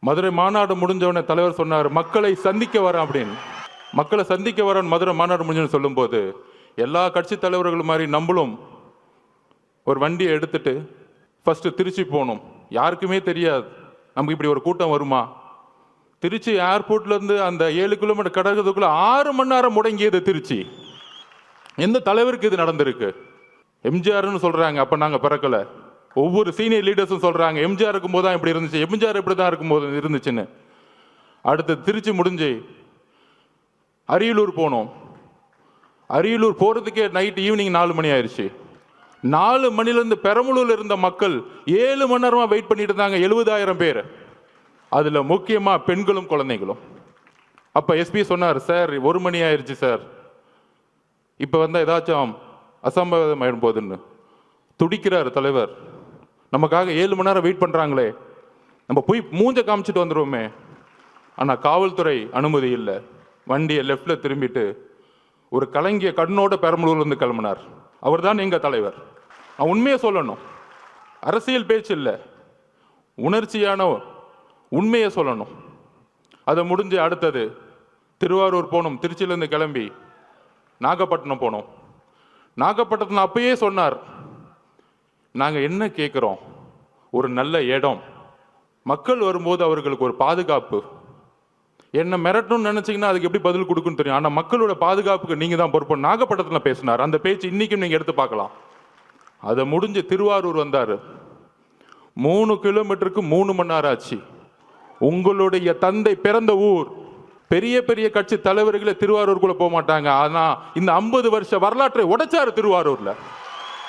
மதுரை மாநாடு முடிஞ்சவனே தலைவர் சொன்னார், மக்களை சந்திக்க வரேன் அப்படின்னு. மக்களை சந்திக்க வரேன் மதுரை மாநாடு முடிஞ்சு சொல்லும்போது எல்லா கட்சி தலைவர்கள் மாதிரி நம்மளும் ஒரு வண்டியை எடுத்துட்டு ஃபஸ்ட்டு திருச்சி போகணும். யாருக்குமே தெரியாது நமக்கு இப்படி ஒரு கூட்டம் வருமா. திருச்சி ஏர்போர்ட்லேருந்து அந்த 7 கிலோமீட்டர் கடக்கிறதுக்குள்ள 6 மணி நேரம் முடங்கியது திருச்சி. எந்த தலைவருக்கு இது நடந்திருக்கு? எம்ஜிஆர்னு சொல்கிறாங்க, அப்போ நாங்கள் பிறக்கலை. ஒவ்வொரு சீனியர் லீடர்ஸும் சொல்கிறாங்க எம்ஜிஆர் இருக்கும்போது தான் இப்படி இருந்துச்சு, எம்ஜிஆர் இப்படி தான் இருக்கும்போது இருந்துச்சுன்னு. அடுத்து திருச்சி முடிஞ்சு அரியலூர் போனோம். அரியலூர் போகிறதுக்கே நைட் ஈவினிங் 4 மணி ஆயிடுச்சு. 4 மணிலேருந்து பெரம்பலூரில் இருந்த மக்கள் 7 மணி நேரமாக வெயிட் பண்ணிட்டு இருந்தாங்க, 70,000 பேர். அதில் முக்கியமாக பெண்களும் குழந்தைகளும். அப்போ எஸ்பி சொன்னார், சார் 1 மணி ஆயிடுச்சு சார், இப்போ வந்தால் ஏதாச்சும் அசம்பாவிதம் ஆயிடும் போதுன்னு. துடிக்கிறார் தலைவர். நமக்காக 7 மணி நேரம் வெயிட் பண்ணுறாங்களே, நம்ம போய் மூஞ்ச காமிச்சிட்டு வந்துடுவோமே. ஆனால் காவல்துறை அனுமதி இல்லை. வண்டியை லெஃப்டில் திரும்பிட்டு ஒரு கலங்கிய கண்ணோட பெரம்பலூர்லேருந்து கிளம்பினார். அவர் தான் எங்கள் தலைவர். நான் உண்மையை சொல்லணும், அரசியல் பேச்சு இல்லை, உணர்ச்சியான உண்மையை சொல்லணும். அதை முடிஞ்சு அடுத்தது திருவாரூர் போனோம். திருச்சியிலேருந்து கிளம்பி நாகப்பட்டினம் போனோம். நாகப்பட்டினத்தில் அப்பயே சொன்னார், நாங்கள் என்ன கேட்குறோம், ஒரு நல்ல இடம், மக்கள் வரும்போது அவர்களுக்கு ஒரு பாதுகாப்பு. என்ன மிரட்டணும்னு நினச்சிங்கன்னா அதுக்கு எப்படி பதில் கொடுக்குன்னு தெரியும், ஆனால் மக்களோட பாதுகாப்புக்கு நீங்கள் தான் பொறுப்பு. நாகப்பட்டினத்தில் பேசினார். அந்த பேச்சு இன்றைக்கும் நீங்கள் எடுத்து பார்க்கலாம். அதை முடிஞ்சு திருவாரூர் வந்தார். 3 கிலோமீட்டருக்கு 3 மணி நேரம் ஆச்சு. உங்களுடைய தந்தை பிறந்த ஊர். பெரிய பெரிய கட்சி தலைவர்களே திருவாரூருக்குள்ளே போக மாட்டாங்க. ஆனால் இந்த 50 வருஷ வரலாற்றை உடைச்சாரு திருவாரூரில்.